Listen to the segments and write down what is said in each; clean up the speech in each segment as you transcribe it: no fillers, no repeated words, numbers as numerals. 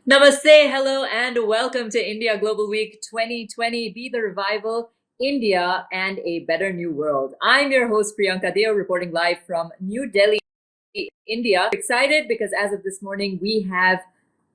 Namaste, hello, and welcome to India Global Week 2020. Be the Revival, India, and a Better New World. I'm your host, Priyanka Deo, reporting live from New Delhi, India. Excited because as of this morning, we have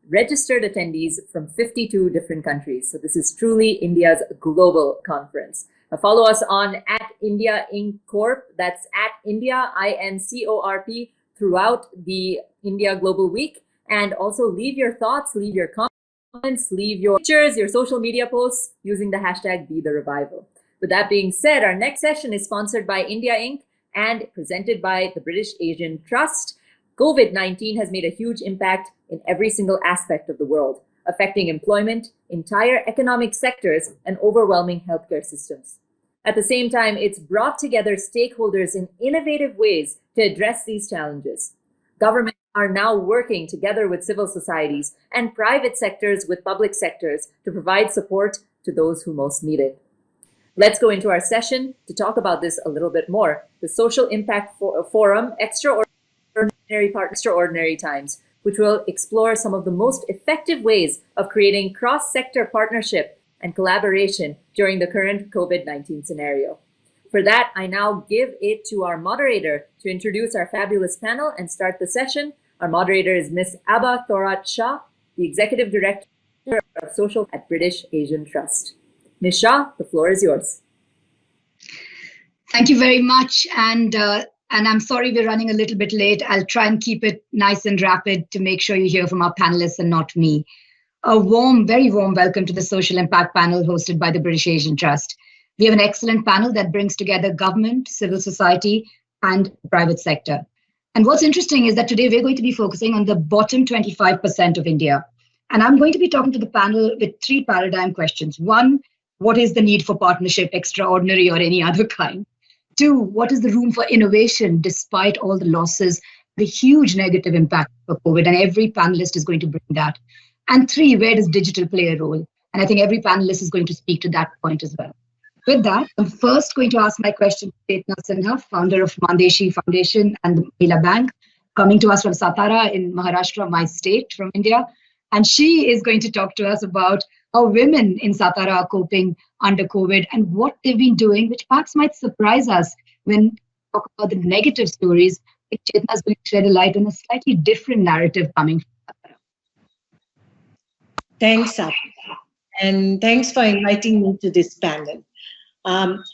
registered attendees from 52 different countries. So this is truly India's global conference. Now follow us on @India Inc. Corp. That's @India INCORP throughout the India Global Week. And also leave your thoughts, leave your comments, leave your pictures, your social media posts using the hashtag #BeTheRevival. With that being said, our next session is sponsored by India Inc. and presented by the British Asian Trust. COVID-19 has made a huge impact in every single aspect of the world, affecting employment, entire economic sectors, and overwhelming healthcare systems. At the same time, it's brought together stakeholders in innovative ways to address these challenges. Governments are now working together with civil societies and private sectors with public sectors to provide support to those who most need it. Let's go into our session to talk about this a little bit more. The Social Impact Forum, Extraordinary Times, which will explore some of the most effective ways of creating cross-sector partnership and collaboration during the current COVID-19 scenario. For that, I now give it to our moderator to introduce our fabulous panel and start the session. Our moderator is Ms. Abha Thorat-Shah, the Executive Director of Social at British Asian Trust. Ms. Shah, the floor is yours. Thank you very much. And I'm sorry we're running a little bit late. I'll try and keep it nice and rapid to make sure you hear from our panelists and not me. A warm, very warm welcome to the Social Impact Panel hosted by the British Asian Trust. We have an excellent panel that brings together government, civil society, and private sector. And what's interesting is that today we're going to be focusing on the bottom 25% of India. And I'm going to be talking to the panel with three paradigm questions. One, what is the need for partnership, extraordinary or any other kind? Two, what is the room for innovation despite all the losses, the huge negative impact of COVID? And every panelist is going to bring that. And three, where does digital play a role? And I think every panelist is going to speak to that point as well. With that, I'm first going to ask my question to Chetna Sinha, founder of Deshi Foundation and the Mahila Bank, coming to us from Satara in Maharashtra, my state from India. And she is going to talk to us about how women in Satara are coping under COVID and what they've been doing, which perhaps might surprise us when we talk about the negative stories. Chetna is going to shed a light on a slightly different narrative coming from Satara. Thanks, Abha. And thanks for inviting me to this panel.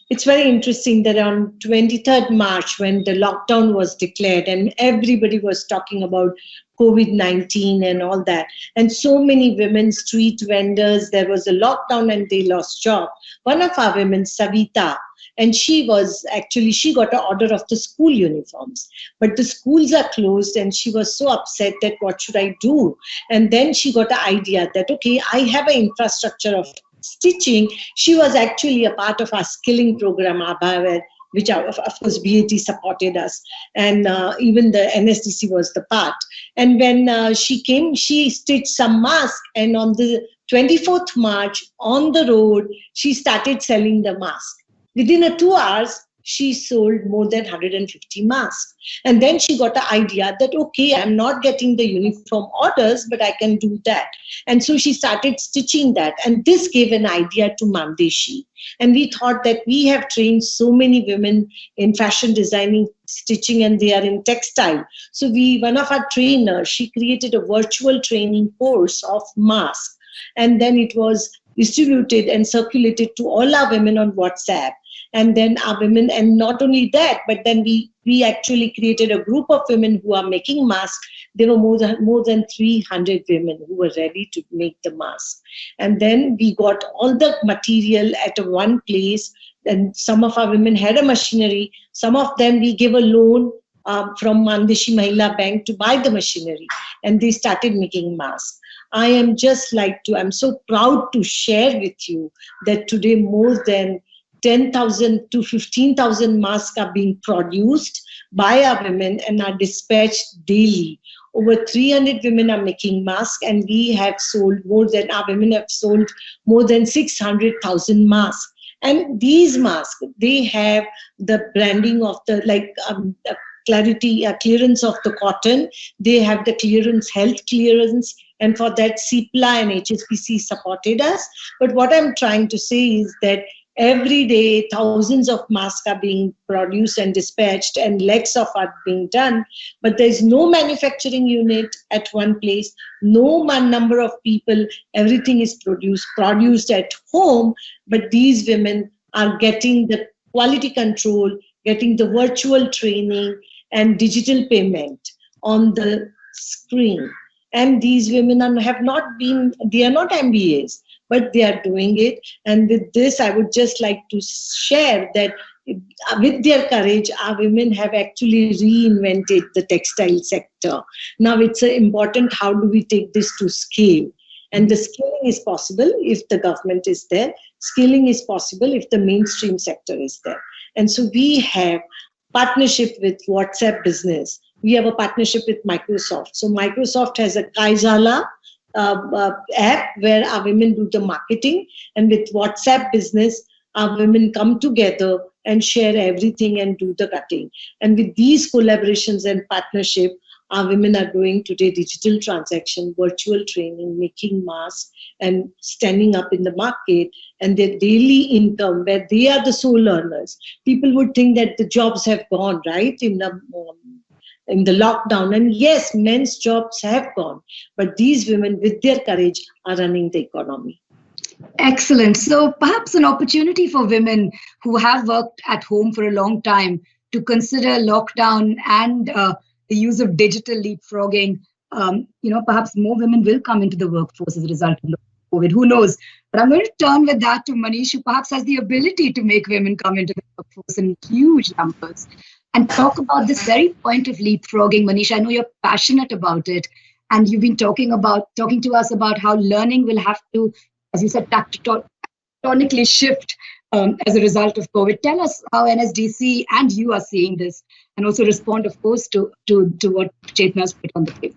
It's very interesting that on 23rd March, when the lockdown was declared and everybody was talking about COVID-19 and all that, and so many women, street vendors, there was a lockdown and they lost job. One of our women, Savita, and she got an order of the school uniforms, but the schools are closed and she was so upset that what should I do? And then she got the idea that, okay, I have an infrastructure of stitching. She was actually a part of our skilling program, Abha, which of course BAT supported us, and even the NSDC was the part. And when she came, she stitched some masks, and on the 24th March on the road, she started selling the mask. Within 2 hours, she sold more than 150 masks. And then she got the idea that, okay, I'm not getting the uniform orders, but I can do that. And so she started stitching that. And this gave an idea to Majesty. And we thought that we have trained so many women in fashion designing, stitching, and they are in textile. So one of our trainers, she created a virtual training course of masks. And then it was distributed and circulated to all our women on WhatsApp. And then our women, and not only that, but then we actually created a group of women who are making masks. There were more than 300 women who were ready to make the mask. And then we got all the material at one place. And some of our women had a machinery. Some of them we gave a loan from Deshi Mahila Bank to buy the machinery. And they started making masks. I'm so proud to share with you that today more than 10,000 to 15,000 masks are being produced by our women and are dispatched daily. Over 300 women are making masks, and our women have sold more than 600,000 masks. And these masks, they have the branding of the clearance of the cotton. They have the clearance, health clearance, And for that, CIPLA and HSBC supported us. But what I'm trying to say is that every day, thousands of masks are being produced and dispatched, and legs of are being done. But there's no manufacturing unit at one place, no number of people. Everything is produced at home. But these women are getting the quality control, getting the virtual training and digital payment on the screen. And these women they are not MBAs, but they are doing it. And with this, I would just like to share that with their courage, our women have actually reinvented the textile sector. Now it's important, how do we take this to scale? And the scaling is possible if the government is there. Scaling is possible if the mainstream sector is there. And so we have partnership with WhatsApp Business. We have a partnership with Microsoft. So Microsoft has a Kaijala app where our women do the marketing, and with WhatsApp Business, our women come together and share everything and do the cutting. And with these collaborations and partnership, our women are doing today digital transaction, virtual training, making masks, and standing up in the market, and their daily income, where they are the sole earners. People would think that the jobs have gone, right, in the lockdown. And yes, men's jobs have gone, but these women with their courage are running the economy. Excellent. So perhaps an opportunity for women who have worked at home for a long time to consider lockdown and the use of digital leapfrogging. Perhaps more women will come into the workforce as a result of COVID. Who knows? But I'm going to turn with that to Manish, who perhaps has the ability to make women come into the workforce in huge numbers, and talk about this very point of leapfrogging. Manish, I know you're passionate about it, and you've been talking to us about how learning will have to, as you said, tectonically shift as a result of COVID. Tell us how NSDC and you are seeing this, and also respond, of course, to what Chetna has put on the table.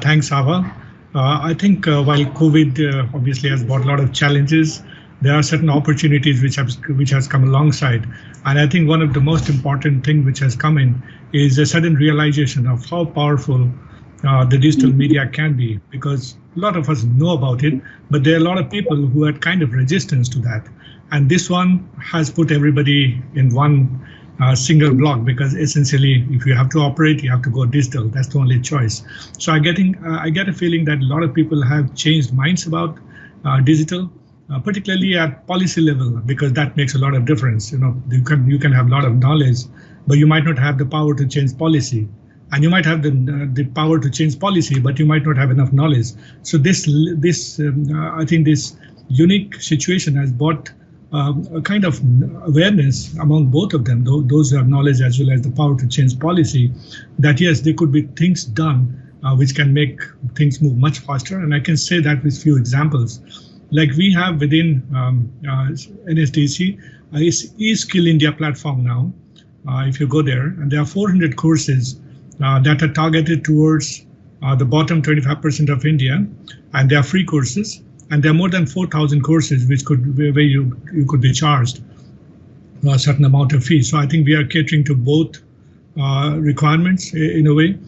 Thanks, Abha. I think while COVID obviously has brought a lot of challenges, there are certain opportunities which has come alongside. And I think one of the most important thing which has come in is a sudden realization of how powerful the digital media can be, because a lot of us know about it, but there are a lot of people who had kind of resistance to that. And this one has put everybody in one single block, because essentially, if you have to operate, you have to go digital. That's the only choice. So I get a feeling that a lot of people have changed minds about digital, particularly at policy level, because that makes a lot of difference. You can have a lot of knowledge, but you might not have the power to change policy. And you might have the power to change policy, but you might not have enough knowledge. So I think this unique situation has brought a kind of awareness among both of them, those who have knowledge as well as the power to change policy, that yes, there could be things done which can make things move much faster. And I can say that with few examples. Like we have within NSDC, eSkill India platform now. If you go there, and there are 400 courses that are targeted towards the bottom 25% of India, and they are free courses. And there are more than 4,000 courses where you could be charged a certain amount of fee. So I think we are catering to both requirements in a way.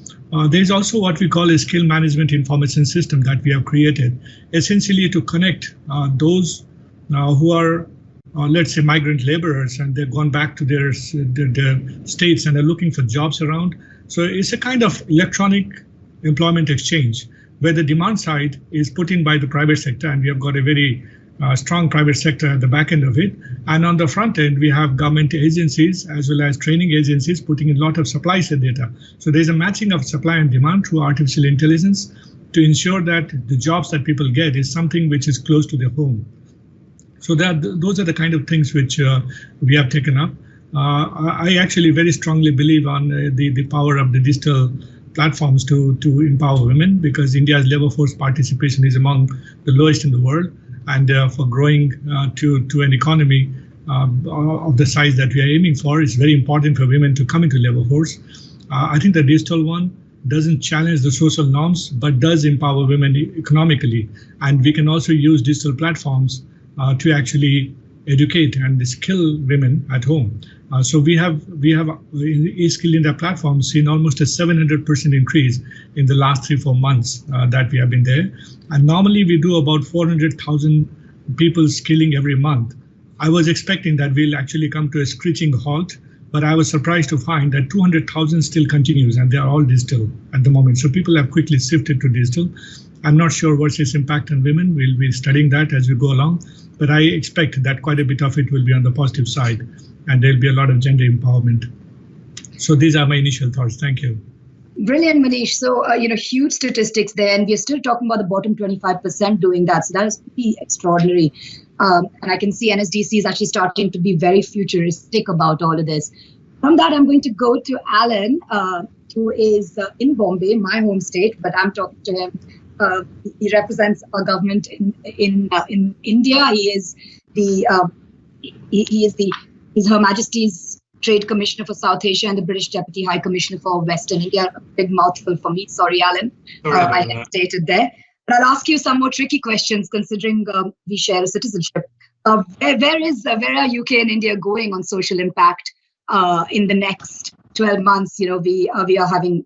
There's also what we call a skill management information system that we have created, essentially to connect those who are, let's say, migrant laborers, and they've gone back to their states and are looking for jobs around. So it's a kind of electronic employment exchange, where the demand side is put in by the private sector, and we have got a very strong private sector at the back end of it. And on the front end, we have government agencies as well as training agencies putting in a lot of supply side data. So there's a matching of supply and demand through artificial intelligence to ensure that the jobs that people get is something which is close to their home. So those are the kind of things which we have taken up. I actually very strongly believe on the power of the digital platforms to empower women, because India's labor force participation is among the lowest in the world, and for growing to an economy of the size that we are aiming for, it's very important for women to come into labor force. I think the digital one doesn't challenge the social norms, but does empower women economically, and we can also use digital platforms to actually educate and skill women at home. So we have in eSkill India platform seen almost a 700% increase in the last 3-4 months that we have been there. And normally we do about 400,000 people skilling every month. I was expecting that we'll actually come to a screeching halt, but I was surprised to find that 200,000 still continues, and they are all digital at the moment. So people have quickly shifted to digital. I'm not sure what's its impact on women. We'll be studying that as we go along, but I expect that quite a bit of it will be on the positive side, and there'll be a lot of gender empowerment. So these are my initial thoughts. Thank you. Brilliant, Manish. So, huge statistics there, and we're still talking about the bottom 25% doing that. So that is pretty extraordinary. And I can see NSDC is actually starting to be very futuristic about all of this. From that, I'm going to go to Alan, who is in Bombay, my home state, but I'm talking to him. He represents our government in India. He is he's Her Majesty's Trade Commissioner for South Asia and the British Deputy High Commissioner for Western India. A big mouthful for me. Sorry, Alan. I hesitated there. But I'll ask you some more tricky questions, considering we share a citizenship. Where are UK and India going on social impact in the next 12 months? We are having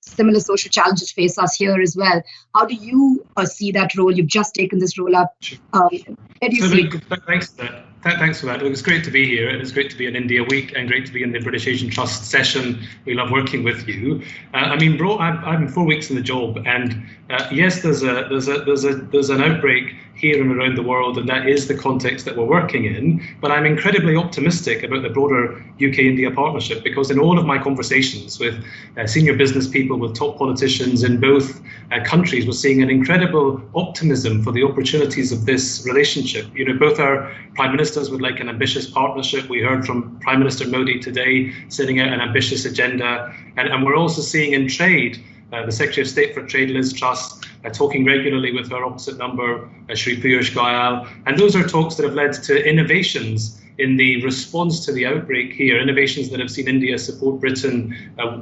similar social challenges face us here as well. How do you see that role? You've just taken this role up. Where do you see? Thanks for that. Thanks for that. It was great to be here. It was great to be in India Week and great to be in the British Asian Trust session. We love working with you. I'm 4 weeks in the job, and yes, there's an outbreak here and around the world, and that is the context that we're working in. But I'm incredibly optimistic about the broader UK-India partnership, because in all of my conversations with senior business people, with top politicians in both countries, we're seeing an incredible optimism for the opportunities of this relationship. Both our prime ministers would like an ambitious partnership. We heard from Prime Minister Modi today setting out an ambitious agenda, and we're also seeing in trade. The Secretary of State for Trade, Liz Truss, talking regularly with her opposite number, Shri Piyush Goyal. And those are talks that have led to innovations in the response to the outbreak here, innovations that have seen India support Britain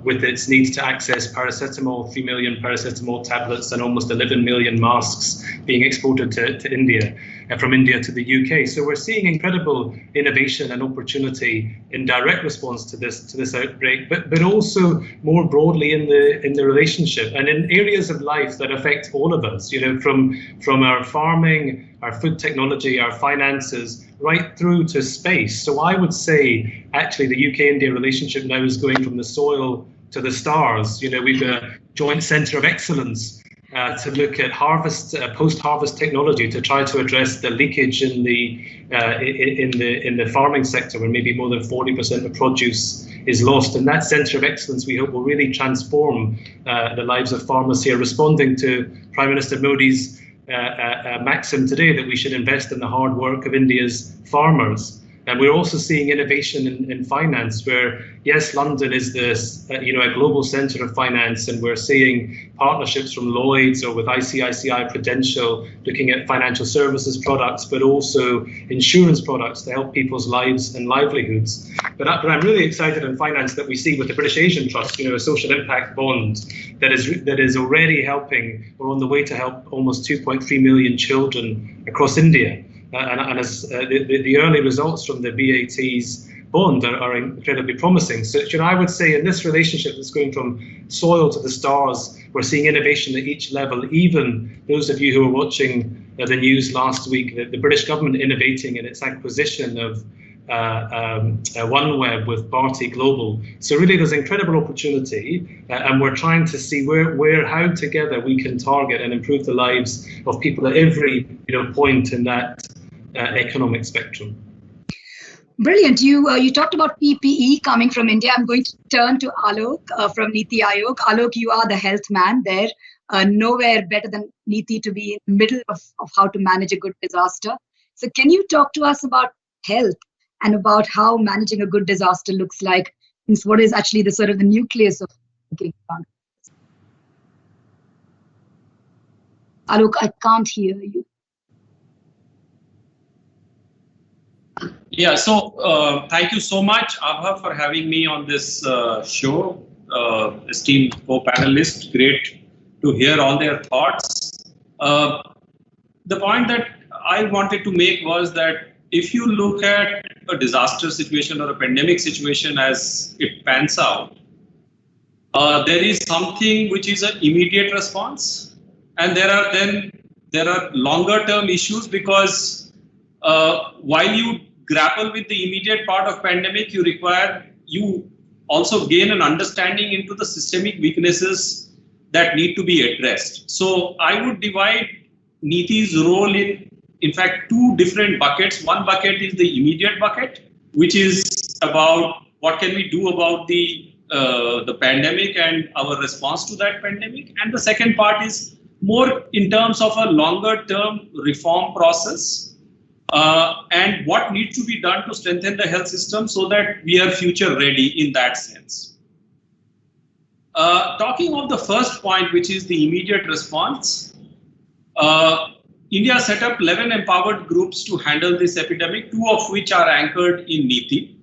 with its needs to access paracetamol, 3 million paracetamol tablets and almost 11 million masks being exported to India, from India to the UK. So we're seeing incredible innovation and opportunity in direct response to this outbreak, but also more broadly in the relationship and in areas of life that affect all of us, from our farming, our food technology, our finances, right through to space. So I would say actually the UK-India relationship now is going from the soil to the stars. We've got a joint centre of excellence to look at post-harvest technology to try to address the leakage in the farming sector, where maybe more than 40% of produce is lost. And that centre of excellence, we hope, will really transform the lives of farmers here, responding to Prime Minister Modi's maxim today that we should invest in the hard work of India's farmers. And we're also seeing innovation in finance, where, yes, London is this, a global centre of finance, and we're seeing partnerships from Lloyds or with ICICI Prudential looking at financial services products, but also insurance products to help people's lives and livelihoods. But I'm really excited in finance that we see with the British Asian Trust, a social impact bond that is already helping, or on the way to help, almost 2.3 million children across India. And as the early results from the BAT's bond are incredibly promising. So I would say in this relationship that's going from soil to the stars, we're seeing innovation at each level. Even those of you who were watching the news last week, the British government innovating in its acquisition of OneWeb with Bharti Global. So really there's incredible opportunity, and we're trying to see how together we can target and improve the lives of people at every point in that economic spectrum. Brilliant. You talked about PPE coming from India. I'm going to turn to Alok from Niti Aayog. Alok, you are the health man there. Nowhere better than Niti to be in the middle of how to manage a good disaster. So can you talk to us about health and about how managing a good disaster looks like, and what is actually the sort of the nucleus of thinking about it? Alok, I can't hear you. Yeah, so thank you so much, Abha, for having me on this show. Esteemed co-panelists, great to hear all their thoughts. The point that I wanted to make was that if you look at a disaster situation or a pandemic situation as it pans out, there is something which is an immediate response, and there are longer term issues, because while you grapple with the immediate part of pandemic, you also gain an understanding into the systemic weaknesses that need to be addressed. So I would divide Niti's role in fact, two different buckets. One bucket is the immediate bucket, which is about what can we do about the pandemic and our response to that pandemic. And the second part is more in terms of a longer term reform process and what needs to be done to strengthen the health system so that we are future ready in that sense. Talking of the first point, which is the immediate response, India set up 11 empowered groups to handle this epidemic, 2 of which are anchored in Niti.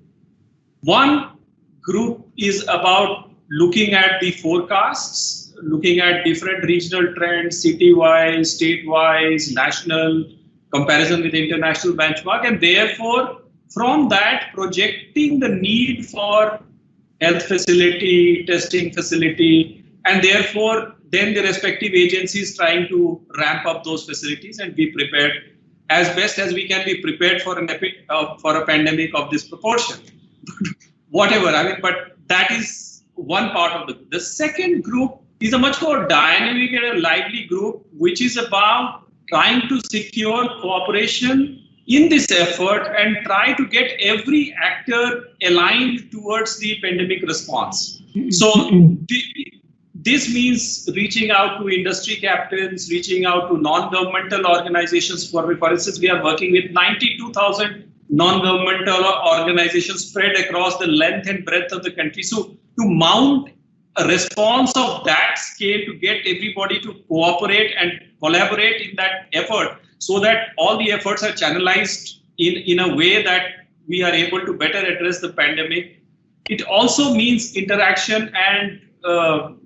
One group is about looking at the forecasts, looking at different regional trends, city-wise, state-wise, national, comparison with international benchmark, and therefore from that projecting the need for health facility, testing facility, and therefore then the respective agencies trying to ramp up those facilities and be prepared as best as we can be prepared for a pandemic of this proportion. Whatever, I mean, but that is one part of the second group is a much more dynamic and a lively group, which is about trying to secure cooperation in this effort and try to get every actor aligned towards the pandemic response. So this means reaching out to industry captains, reaching out to non-governmental organizations. For instance, we are working with 92,000 non-governmental organizations spread across the length and breadth of the country. So to mount a response of that scale, to get everybody to cooperate and collaborate in that effort, so that all the efforts are channelized in a way that we are able to better address the pandemic. It also means interaction and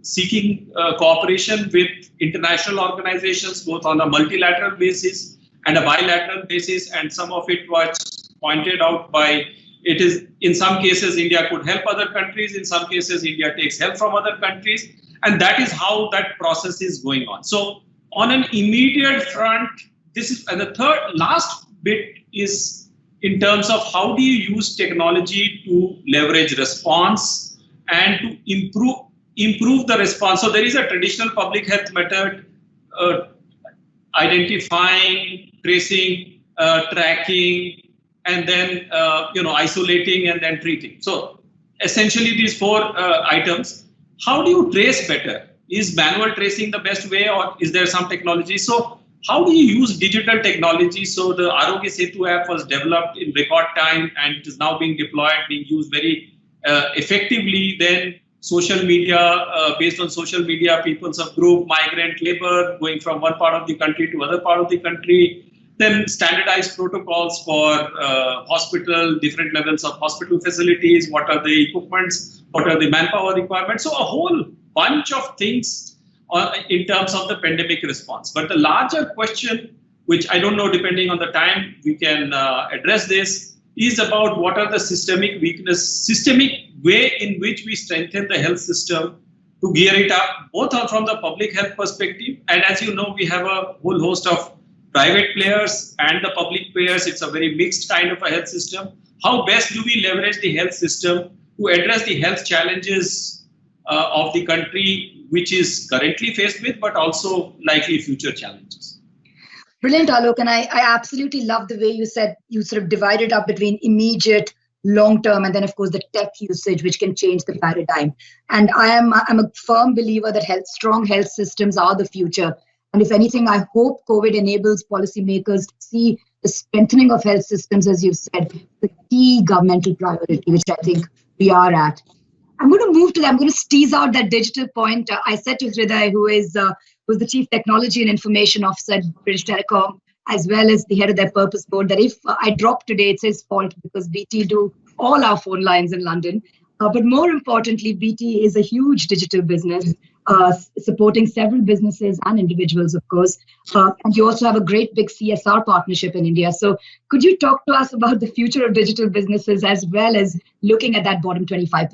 seeking cooperation with international organizations, both on a multilateral basis and a bilateral basis, and some of it was pointed out by, it is in some cases India could help other countries, in some cases India takes help from other countries, and that is how that process is going on. So on an immediate front, this is, and the last bit is in terms of how do you use technology to leverage response and to improve the response. So there is a traditional public health method, identifying, tracing, tracking, and then isolating and then treating. So essentially these 4 items. How do you trace better? Is manual tracing the best way, or is there some technology? So how do you use digital technology? So the Arogya Setu app was developed in record time and it is now being deployed, being used very effectively. Then social media, based on social media, peoples of group, migrant labor, going from one part of the country to other part of the country. Then standardized protocols for hospital, different levels of hospital facilities, what are the equipments, what are the manpower requirements. So a whole bunch of things in terms of the pandemic response. But the larger question, which I don't know, depending on the time we can address this, is about what are the systemic way in which we strengthen the health system to gear it up, both from the public health perspective. And as you know, we have a whole host of private players and the public players. It's a very mixed kind of a health system. How best do we leverage the health system to address the health challenges of the country, which is currently faced with, but also likely future challenges? Brilliant, Alok. And I absolutely love the way you said you sort of divided up between immediate, long-term, and then of course the tech usage, which can change the paradigm. And I'm a firm believer that strong health systems are the future. And if anything, I hope COVID enables policymakers to see the strengthening of health systems, as you've said, the key governmental priority, which I think we are at. I'm going to move to that. I'm going to tease out that digital point. I said to Hriday, who is the Chief Technology and Information Officer at British Telecom, as well as the head of their purpose board, that if I drop today, it's his fault because BT do all our phone lines in London. But more importantly, BT is a huge digital business. supporting several businesses and individuals, of course. And you also have a great big CSR partnership in India. So could you talk to us about the future of digital businesses as well as looking at that bottom 25%?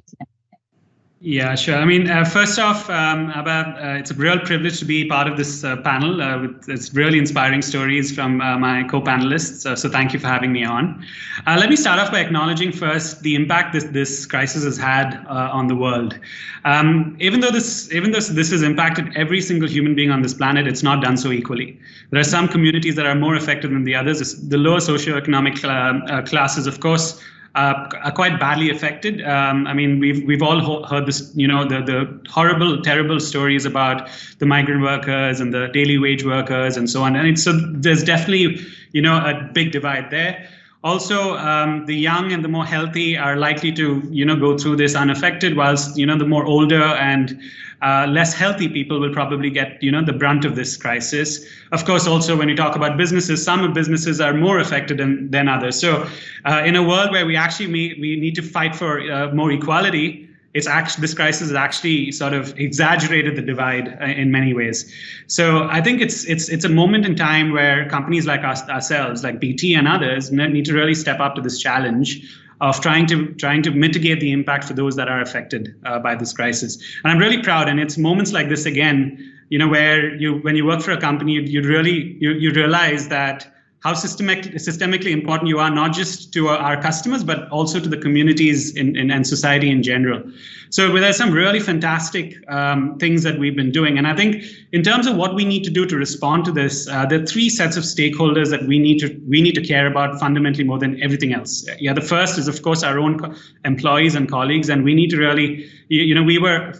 Yeah, sure. I mean, first off, Abha, it's a real privilege to be part of this panel with it's really inspiring stories from my co-panelists. So thank you for having me on. Let me start off by acknowledging first the impact this crisis has had on the world. Even though this has impacted every single human being on this planet, it's not done so equally. There are some communities that are more affected than the others. The lower socioeconomic classes, of course, are quite badly affected. I mean, we've all heard this, the horrible, terrible stories about the migrant workers and the daily wage workers and so on. And so there's definitely, a big divide there. Also, the young and the more healthy are likely to, go through this unaffected, whilst, the more older and less healthy people will probably get, the brunt of this crisis. Of course, also when you talk about businesses, some businesses are more affected than others. So in a world where we need to fight for more equality, this crisis has actually sort of exaggerated the divide in many ways. So I think it's a moment in time where companies like ourselves, like BT and others, need to really step up to this challenge of trying to mitigate the impact for those that are affected by this crisis. And I'm really proud, and it's moments like this again, where when you work for a company, you realize that how systemically important you are, not just to our customers, but also to the communities and society in general. So there's some really fantastic things that we've been doing. And I think in terms of what we need to do to respond to this, there are three sets of stakeholders that we need to care about fundamentally more than everything else. Yeah, the first is, of course, our own employees and colleagues. And we need to really, we were,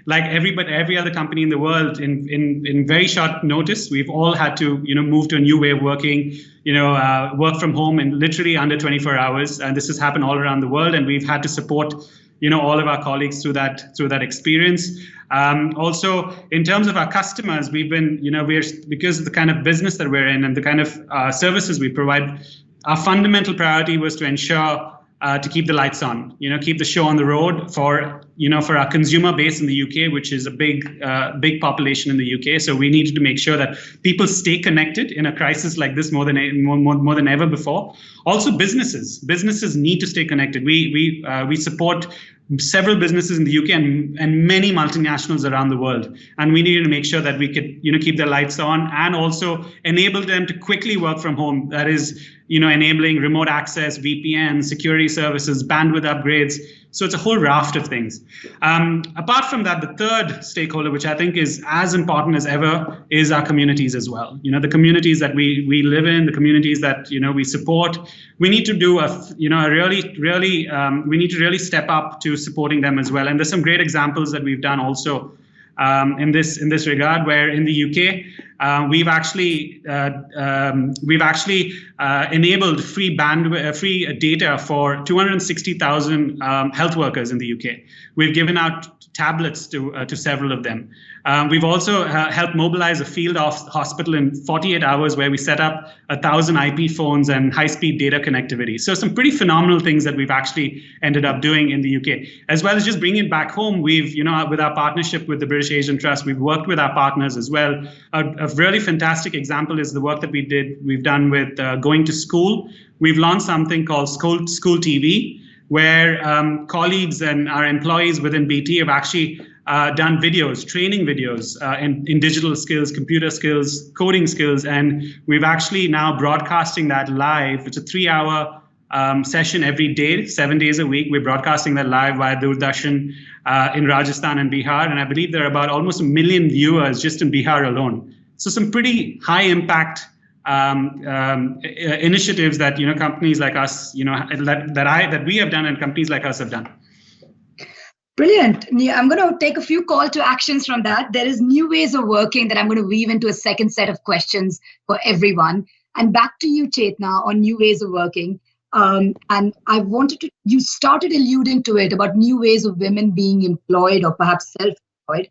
like every other company in the world, in very short notice, we've all had to, move to a new way of working, work from home in literally under 24 hours. And this has happened all around the world. And we've had to support all of our colleagues through that experience. Also, in terms of our customers, we've been, because of the kind of business that we're in and the kind of services we provide, our fundamental priority was to ensure to keep the lights on, keep the show on the road for our consumer base in the UK, which is a big population in the UK. So we needed to make sure that people stay connected in a crisis like this more than ever before. Also, businesses need to stay connected. We support several businesses in the UK and many multinationals around the world. And we needed to make sure that we could, keep the lights on and also enable them to quickly work from home. That is, enabling remote access, VPN, security services, bandwidth upgrades. So it's a whole raft of things. Apart from that, the third stakeholder, which I think is as important as ever, is our communities as well. The communities that we live in, the communities that we support. We need to do we need to really step up to supporting them as well. And there's some great examples that we've done also in this regard, where in the UK we've actually enabled free data for 260,000 health workers in the UK. We've given out tablets to several of them. We've also helped mobilize a field hospital in 48 hours where we set up 1,000 IP phones and high-speed data connectivity. So some pretty phenomenal things that we've actually ended up doing in the UK. As well as just bringing it back home, we've, with our partnership with the British Asian Trust, we've worked with our partners as well. A really fantastic example is the work that we've done with Going to School. We've launched something called School TV, where colleagues and our employees within BT have actually done training videos in digital skills, computer skills, coding skills, and we've actually now broadcasting that live. It's a 3-hour session every day, 7 days a week. We're broadcasting that live via Doordarshan in Rajasthan and Bihar, and I believe there are about almost 1 million viewers just in Bihar alone. So some pretty high impact initiatives that companies like us that we have done and companies like us have done. Brilliant. I'm going to take a few call to actions from that. There is new ways of working that I'm going to weave into a second set of questions for everyone. And back to you, Chetna, on new ways of working. And I wanted you started alluding to it about new ways of women being employed or perhaps self-employed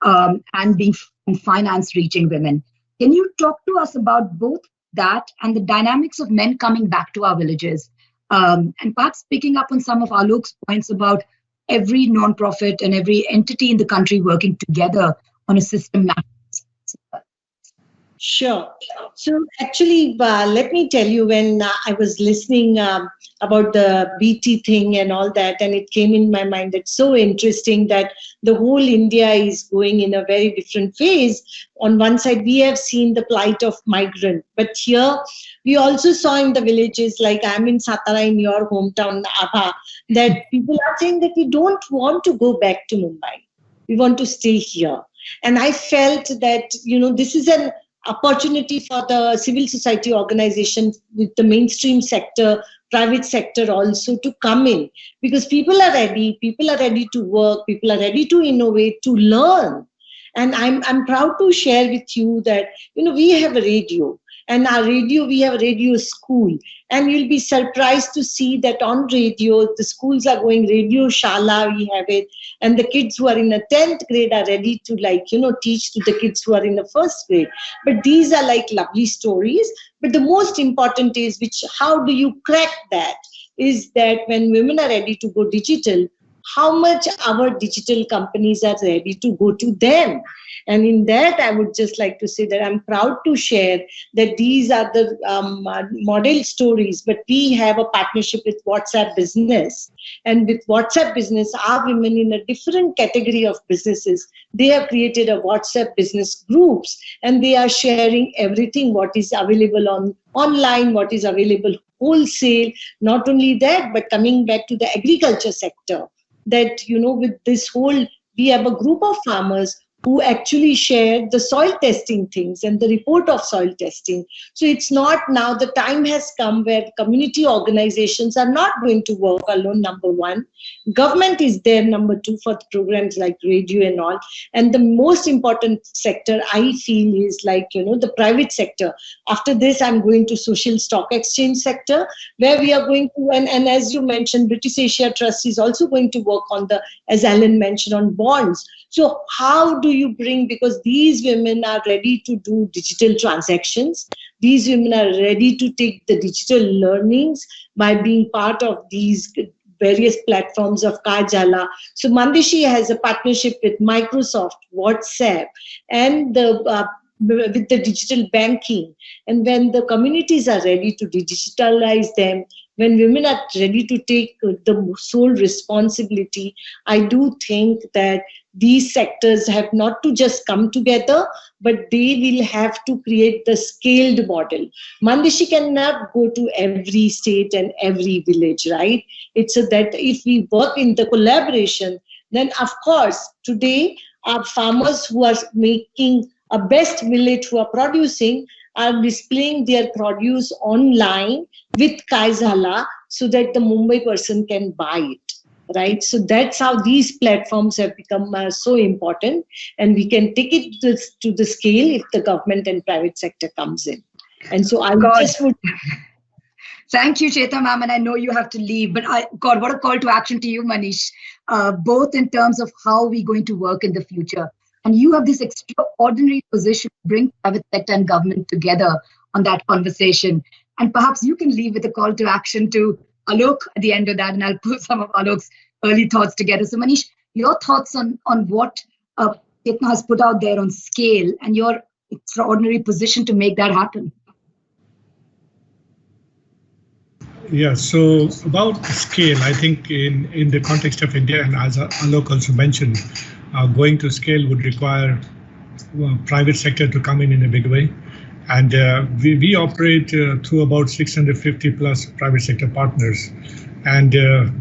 and being in finance reaching women. Can you talk to us about both that and the dynamics of men coming back to our villages? And perhaps picking up on some of Alok's points about every nonprofit and every entity in the country working together on a systematic. Sure. So actually, let me tell you, when I was listening about the BT thing and all that, and it came in my mind, it's so interesting that the whole India is going in a very different phase. On one side, we have seen the plight of migrant, but here we also saw in the villages, like I'm in Satara, in your hometown, Abha, that people are saying that we don't want to go back to Mumbai. We want to stay here. And I felt that, this is an opportunity for the civil society organization with the mainstream sector, private sector also to come in, because people are ready to work, people are ready to innovate, to learn. And I'm proud to share with you that, we have a radio. And we have a radio school. And you'll be surprised to see that on radio, the schools are going radio shala, we have it. And the kids who are in the 10th grade are ready to teach to the kids who are in the first grade. But these are like lovely stories. But the most important is, how do you crack that? Is that when women are ready to go digital, how much our digital companies are ready to go to them. And in that, I would just like to say that I'm proud to share that these are the model stories, but we have a partnership with WhatsApp Business. And with WhatsApp Business, our women in a different category of businesses, they have created a WhatsApp business groups, and they are sharing everything what is available online, what is available wholesale. Not only that, but coming back to the agriculture sector, that, with this whole, we have a group of farmers who actually share the soil testing things and the report of soil testing. So it's not now, the time has come where community organizations are not going to work alone, number one. Government is there, number two, for the programs like radio and all. And the most important sector, I feel, is the private sector. After this, I'm going to social stock exchange sector, where we are going to, and as you mentioned, British Asia Trust is also going to work on as Alan mentioned, on bonds. So how do you bring, because these women are ready to do digital transactions. These women are ready to take the digital learnings by being part of these various platforms of Kajala. So Mandeshi has a partnership with Microsoft, WhatsApp, and with the digital banking. And when the communities are ready to digitalize them, when women are ready to take the sole responsibility, I do think that these sectors have not to just come together, but they will have to create the scaled model. Mandeshi cannot go to every state and every village, right? It's that if we work in the collaboration, then of course, today our farmers who are making a best millet, who are producing, are displaying their produce online with Kaizala so that the Mumbai person can buy it. Right, so that's how these platforms have become so important, and we can take it to the scale if the government and private sector comes in. And so I just would. Thank you, Chetna ma'am, and I know you have to leave, but God, what a call to action to you, Manish, both in terms of how we're going to work in the future. And you have this extraordinary position to bring private sector and government together on that conversation. And perhaps you can leave with a call to action to Alok at the end of that, and I'll pull some of Alok's early thoughts together. So Manish, your thoughts on what Chetna has put out there on scale and your extraordinary position to make that happen. Yeah, so about scale, I think in the context of India, and as Alok also mentioned, going to scale would require private sector to come in a big way. And we operate through about 650 plus private sector partners. And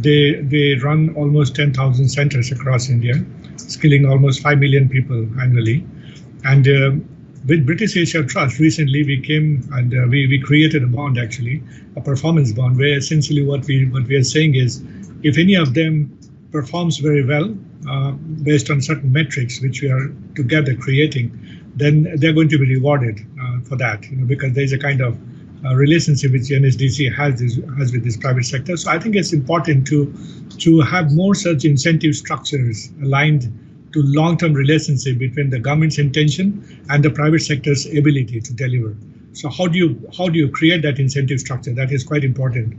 they run almost 10,000 centers across India, skilling almost 5 million people annually. And with British Asia Trust, recently we came and we created a bond, actually, a performance bond, where essentially what we are saying is, if any of them performs very well based on certain metrics which we are together creating, then they're going to be rewarded for that, because there's a kind of relationship which NSDC has with this private sector. So I think it's important to have more such incentive structures aligned to long-term relationship between the government's intention and the private sector's ability to deliver. So how do you create that incentive structure? That is quite important.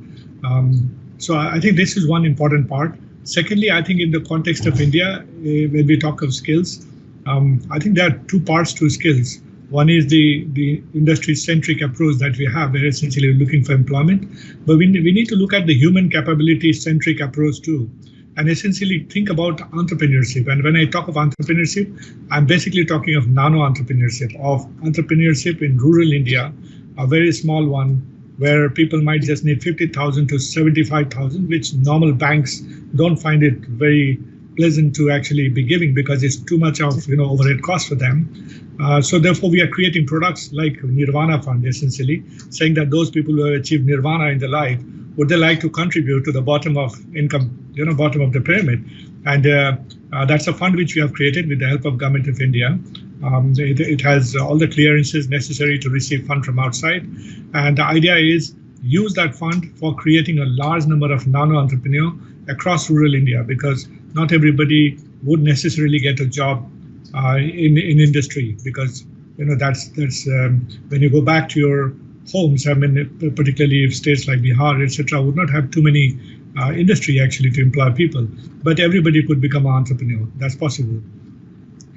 So I think this is one important part. Secondly, I think in the context of India, when we talk of skills, I think there are two parts to skills. One is the industry-centric approach that we have, where essentially we're looking for employment. But we need to look at the human capability-centric approach too, and essentially think about entrepreneurship. And when I talk of entrepreneurship, I'm basically talking of nano-entrepreneurship, of entrepreneurship in rural India, a very small one, where people might just need 50,000 to 75,000, which normal banks don't find it very pleasant to actually be giving because it's too much of overhead cost for them. So therefore, we are creating products like Nirvana Fund, essentially saying that those people who have achieved Nirvana in their life, would they like to contribute to the bottom of income, bottom of the pyramid? And that's a fund which we have created with the help of Government of India. It has all the clearances necessary to receive fund from outside. And the idea is use that fund for creating a large number of nano-entrepreneurs across rural India, because not everybody would necessarily get a job in industry, because that's when you go back to your homes. I mean, particularly if states like Bihar, etc., would not have too many industry actually to employ people, but everybody could become an entrepreneur. That's possible.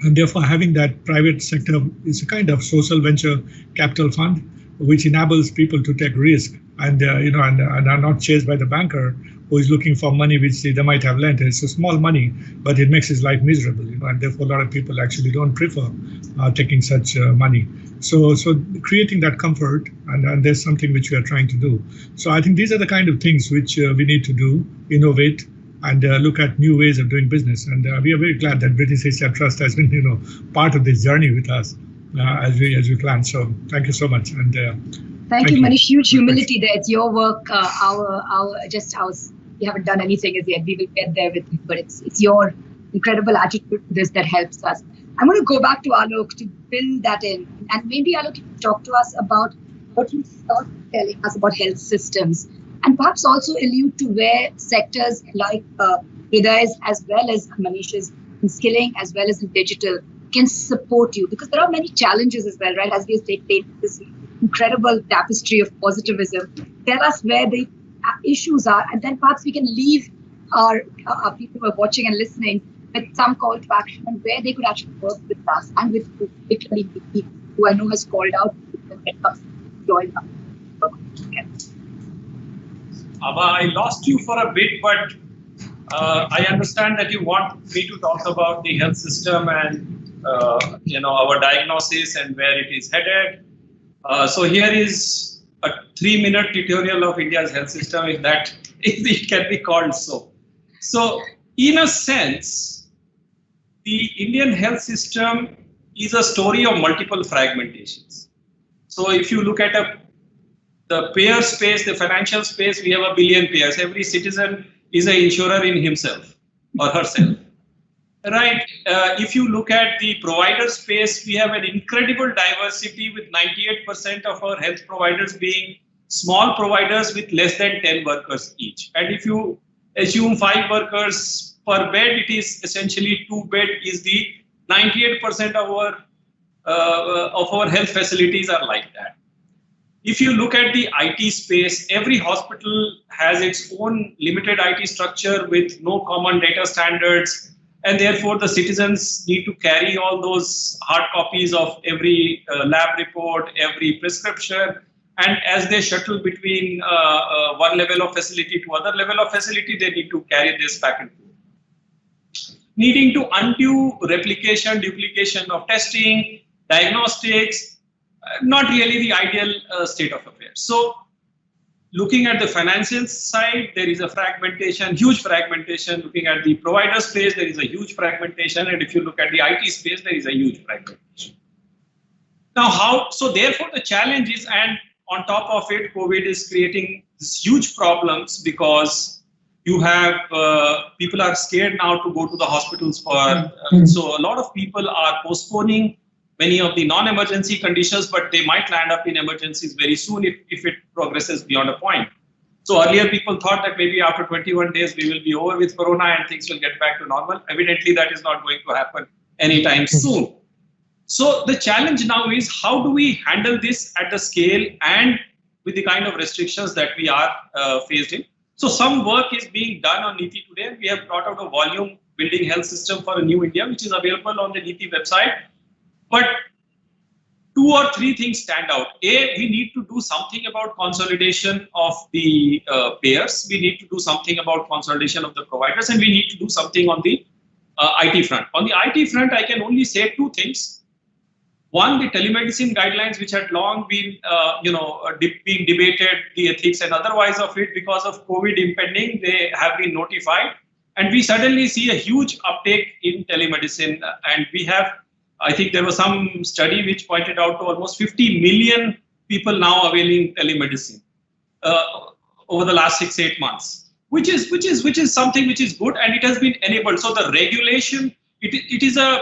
And therefore, having that private sector is a kind of social venture capital fund, which enables people to take risk and are not chased by the banker who is looking for money which they might have lent. It's a small money, but it makes his life miserable. And therefore, a lot of people actually don't prefer taking such money. So creating that comfort, and there's something which we are trying to do. So I think these are the kind of things which we need to do, innovate, and look at new ways of doing business. And we are very glad that British HF Trust has been, part of this journey with us as we plan. So thank you so much. And thank you, Manish. Huge humility there. It's your work. We haven't done anything as yet. We will get there with you, but it's your incredible attitude to this that helps us. I'm going to go back to Alok to build that in, and maybe Alok, you can talk to us about what you started telling us about health systems, and perhaps also allude to where sectors like Hriday's as well as Manish's in skilling as well as in digital can support you, because there are many challenges as well, right? As we take this incredible tapestry of positivism, tell us where the issues are, and then perhaps we can leave our people who are watching and listening with some call to action and where they could actually work with us and with particularly people who I know has called out when it comes to join us. Abha, I lost you for a bit, but I understand that you want me to talk about the health system and our diagnosis and where it is headed. So here is a 3-minute tutorial of India's health system, if it can be called so. So in a sense, the Indian health system is a story of multiple fragmentations. So if you look at the payer space, the financial space, we have 1 billion payers. Every citizen is an insurer in himself or herself. Right. If you look at the provider space, we have an incredible diversity with 98% of our health providers being small providers with less than 10 workers each. And if you assume 5 workers per bed, it is essentially 2 bed is the 98% of our health facilities are like that. If you look at the IT space, every hospital has its own limited IT structure with no common data standards. And therefore, the citizens need to carry all those hard copies of every lab report, every prescription. And as they shuttle between one level of facility to other level of facility, they need to carry this back and forth. Needing to undo replication, duplication of testing, diagnostics, not really the ideal state of affairs. So looking at the financial side, there is a fragmentation, huge fragmentation. Looking at the provider space, there is a huge fragmentation. And if you look at the IT space, there is a huge fragmentation. Now, so therefore the challenge is, and on top of it, COVID is creating these huge problems because you have, people are scared now to go to the hospitals for, so a lot of people are postponing many of the non-emergency conditions, but they might land up in emergencies very soon if it progresses beyond a point. So earlier people thought that maybe after 21 days we will be over with Corona and things will get back to normal. Evidently that is not going to happen anytime soon. So the challenge now is how do we handle this at the scale and with the kind of restrictions that we are faced in. So some work is being done on Niti today. We have brought out a volume building health system for a new India, which is available on the Niti website. But 2 or 3 things stand out. A, we need to do something about consolidation of the payers. We need to do something about consolidation of the providers, and we need to do something on the IT front. On the IT front, I can only say 2 things. One, the telemedicine guidelines, which had long been, being debated, the ethics and otherwise of it, because of COVID impending, they have been notified. And we suddenly see a huge uptake in telemedicine. And we have, I think there was some study which pointed out to almost 50 million people now availing telemedicine over the last 6-8 months, which is something which is good, and it has been enabled. So the regulation, it is a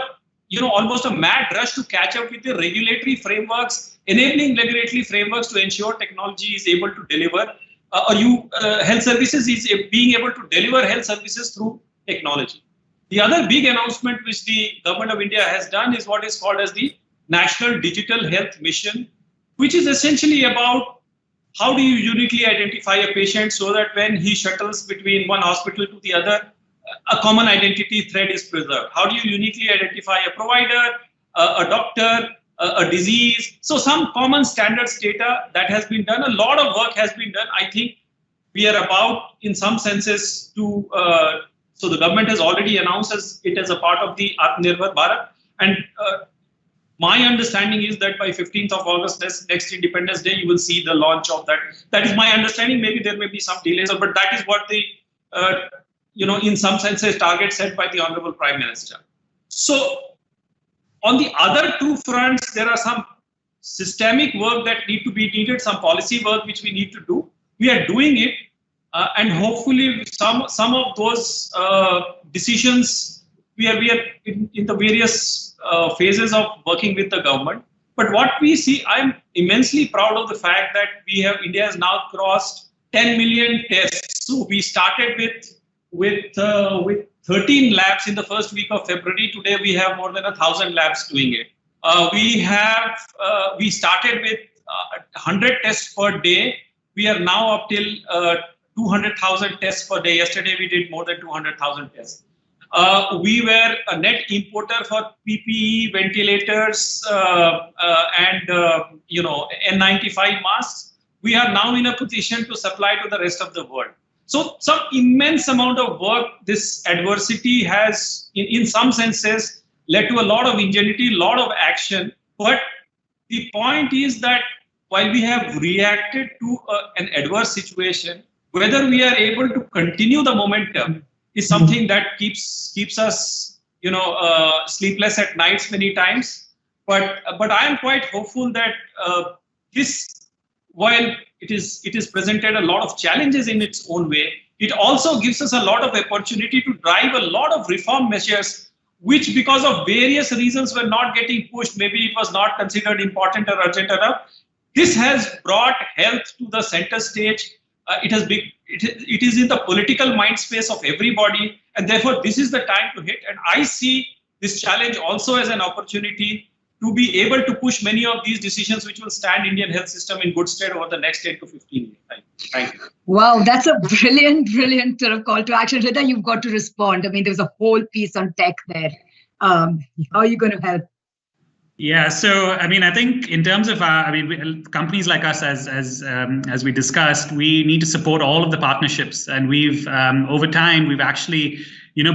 almost a mad rush to catch up with the regulatory frameworks, enabling regulatory frameworks to ensure technology is able to deliver, health services is being able to deliver health services through technology. The other big announcement which the government of India has done is what is called as the National Digital Health Mission, which is essentially about how do you uniquely identify a patient so that when he shuttles between one hospital to the other, a common identity thread is preserved. How do you uniquely identify a provider, a doctor, a disease? So some common standards data that has been done. A lot of work has been done. I think we are about, in some senses, to so the government has already announced it as a part of the Atmanirbhar Bharat. And my understanding is that by 15th of August, next Independence Day, you will see the launch of that. That is my understanding. Maybe there may be some delays, but that is what the in some senses, target set by the Honorable Prime Minister. So on the other 2 fronts, there are some systemic work that need to be needed, some policy work which we need to do. We are doing it, and hopefully some of those decisions, we are in the various phases of working with the government. But what we see, I'm immensely proud of the fact that India has now crossed 10 million tests. So we started with 13 labs in the first week of February. Today we have more than 1,000 labs doing it. We started with 100 tests per day. We are now up till 200,000 tests per day. Yesterday we did more than 200,000 tests. We were a net importer for PPE, ventilators, and N95 masks. We are now in a position to supply to the rest of the world. So some immense amount of work, this adversity has, in some senses, led to a lot of ingenuity, a lot of action. But the point is that while we have reacted to an adverse situation, whether we are able to continue the momentum is something that keeps us, sleepless at nights many times. But I am quite hopeful that while it is presented a lot of challenges in its own way, it also gives us a lot of opportunity to drive a lot of reform measures, which because of various reasons were not getting pushed. Maybe it was not considered important or urgent enough. This has brought health to the center stage. It is in the political mind space of everybody, and therefore this is the time to hit. And I see this challenge also as an opportunity to be able to push many of these decisions which will stand Indian health system in good stead over the next 10 to 15 years. Thank you. Wow, that's a brilliant sort of call to action. Hriday, you've got to respond. I mean, there's a whole piece on tech there. How are you going to help? Yeah, so I mean, I think in terms of companies like us, as we discussed, we need to support all of the partnerships, and we've over time we've actually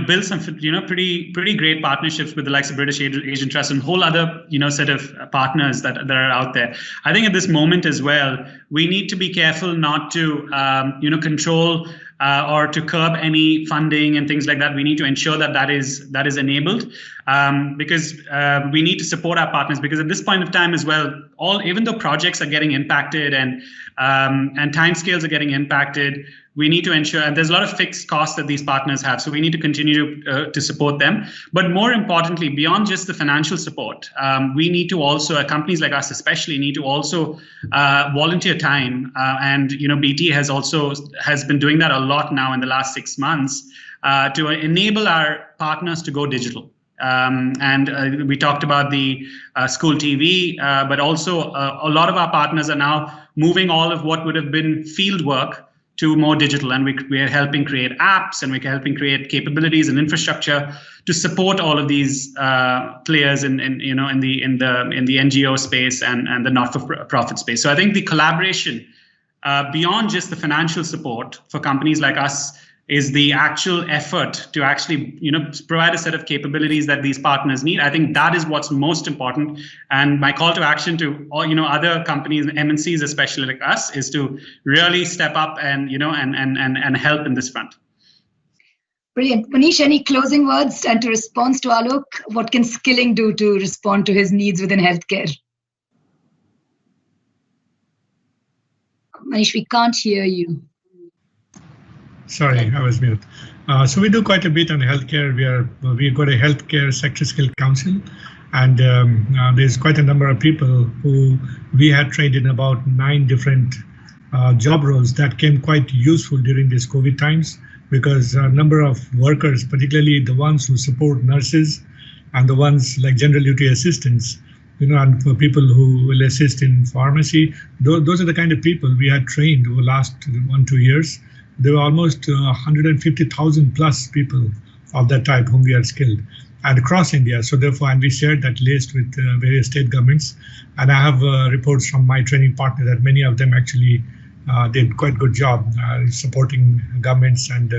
built some pretty great partnerships with the likes of British Asian Trust and a whole other set of partners that are out there. I think at this moment as well, we need to be careful not to control or to curb any funding and things like that. We need to ensure that is enabled, because we need to support our partners, because at this point of time as well, even though projects are getting impacted and timescales are getting impacted, we need to ensure, and there's a lot of fixed costs that these partners have, so we need to continue to support them. But more importantly, beyond just the financial support, we need to also, companies like us especially, need to also volunteer time, and BT has been doing that a lot now in the last 6 months to enable our partners to go digital. And we talked about the school TV, but also a lot of our partners are now moving all of what would have been field work to more digital, and we're helping create apps, and we're helping create capabilities and infrastructure to support all of these players in the NGO space and the not-for-profit space. So I think the collaboration beyond just the financial support for companies like us is the actual effort to actually provide a set of capabilities that these partners need. I think that is what's most important. And my call to action to all other companies, MNCs especially like us, is to really step up and and help in this front. Brilliant. Manish, any closing words? And to respond to Alok, what can skilling do to respond to his needs within healthcare? Manish, we can't hear you. Sorry, I was mute. So we do quite a bit on healthcare. We've got a healthcare sector skill council, and there's quite a number of people who we had trained in about 9 different job roles that came quite useful during these COVID times, because a number of workers, particularly the ones who support nurses and the ones like general duty assistants, and for people who will assist in pharmacy, those are the kind of people we had trained over the last 1-2 years. There were almost 150,000 plus people of that type whom we had skilled, and across India. So therefore, and we shared that list with various state governments. And I have reports from my training partner that many of them actually did quite a good job supporting governments and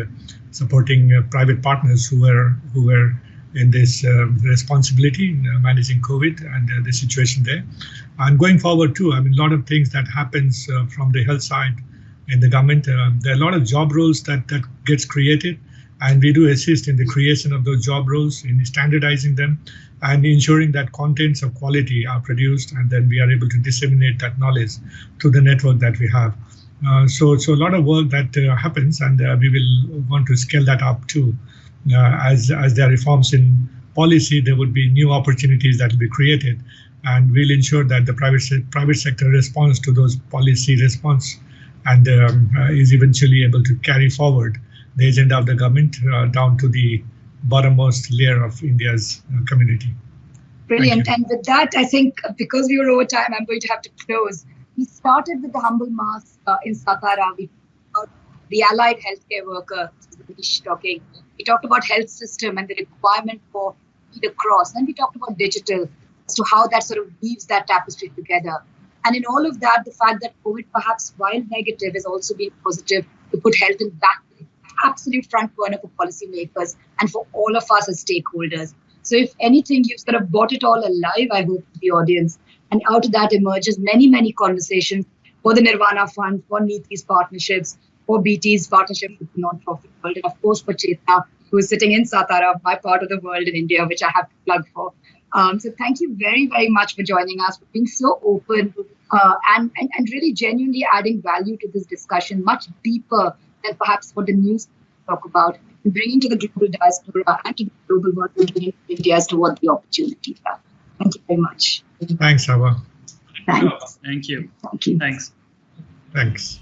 supporting private partners who were in this responsibility managing COVID and the situation there. And going forward too, I mean, a lot of things that happens from the health side in the government. There are a lot of job roles that gets created, and we do assist in the creation of those job roles, in standardizing them, and ensuring that contents of quality are produced, and then we are able to disseminate that knowledge to the network that we have. So a lot of work that happens, and we will want to scale that up too. As there are reforms in policy, there would be new opportunities that will be created, and we'll ensure that the private sector responds to those policy response and is eventually able to carry forward the agenda of the government down to the bottommost layer of India's community. Brilliant. And with that, I think because we were over time, I'm going to have to close. We started with the humble mask in Satara. We talked about the allied healthcare worker, Manish talking. We talked about health system and the requirement for feed across. Then we talked about digital, as to how that sort of weaves that tapestry together. And in all of that, the fact that COVID, perhaps while negative, has also been positive to put health in back, absolute front burner for policymakers and for all of us as stakeholders. So if anything, you've sort of brought it all alive, I hope, to the audience. And out of that emerges many, many conversations for the Nirvana Fund, for Niti's partnerships, for BT's partnership with the non-profit world, and of course for Chetna, who is sitting in Satara, my part of the world in India, which I have to plug for. So thank you very, very much for joining us, for being so open and really genuinely adding value to this discussion, much deeper than perhaps what the news talk about, and bringing to the global diaspora and to the global world in India as to what the opportunities are. Thank you very much. Thanks, Abha. Thanks. Thank you. Thank you. Thanks. Thanks.